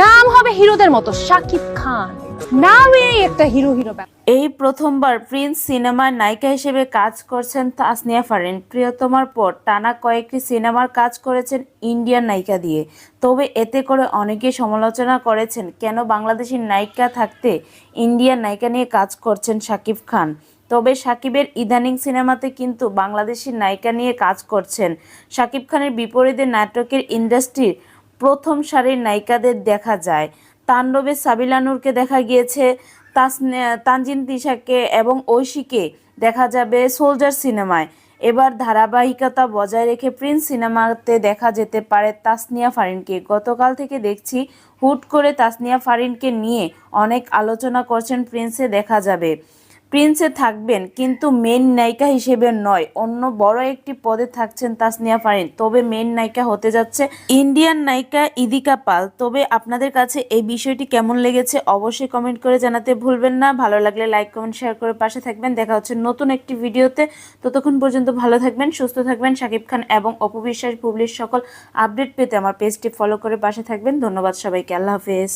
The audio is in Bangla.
নাম হবে হিরোদের মতো শাকিব খান, নামেই একটা হিরো হিরো ব্যাপার। এই প্রথমবার প্রিন্স সিনেমার নায়িকা হিসেবে কাজ করছেন তাসনিয়া ফারিন। প্রিয়তমার পর টানা কয়েকটি সিনেমার কাজ করেছেন ইন্ডিয়ান নায়িকা দিয়ে। তবে এতে করে অনেকে সমালোচনা করেছেন কেন বাংলাদেশি নায়িকা থাকতে ইন্ডিয়ান নায়িকা নিয়ে কাজ করছেন শাকিব খান। তবে শাকিবের ইদানিং সিনেমাতে কিন্তু বাংলাদেশি নায়িকা নিয়ে কাজ করছেন। শাকিব খানের বিপরীতে নাটকের ইন্ডাস্ট্রির প্রথম সারির নায়িকাদের দেখা যায়। তাণ্ডবে সাবিলা নূরকে দেখা গিয়েছে, তানজিন তিশাকে এবং ঐশীকে দেখা যাবে সোলজার সিনেমায়। এবার ধারাবাহিকতা বজায় রেখে প্রিন্স সিনেমাতে দেখা যেতে পারে তাসনিয়া ফারিনকে। গতকাল থেকে দেখছি হুট করে তাসনিয়া ফারিনকে নিয়ে অনেক আলোচনা করছেন। প্রিন্সে দেখা যাবে, প্রিন্সে থাকবেন কিন্তু মেইন নায়িকা হিসেবে নয়, অন্য বড় একটি পদে থাকছেন তাসনিয়া ফারিন। তবে মেইন নায়িকা হতে যাচ্ছে ইন্ডিয়ান নায়িকা ইদিকা পাল। তবে আপনাদের কাছে এই বিষয়টি কেমন লেগেছে অবশ্যই কমেন্ট করে জানাতে ভুলবেন না। ভালো লাগলে লাইক কমেন্ট শেয়ার করে পাশে থাকবেন। দেখা হচ্ছে নতুন একটি ভিডিওতে। ততক্ষণ পর্যন্ত ভালো থাকবেন, সুস্থ থাকবেন। শাকিব খান এবং অপু বিশ্বাস বুবলির সকল আপডেট পেতে আমার পেজটি ফলো করে পাশে থাকবেন। ধন্যবাদ সবাইকে। আল্লাহ হাফেজ।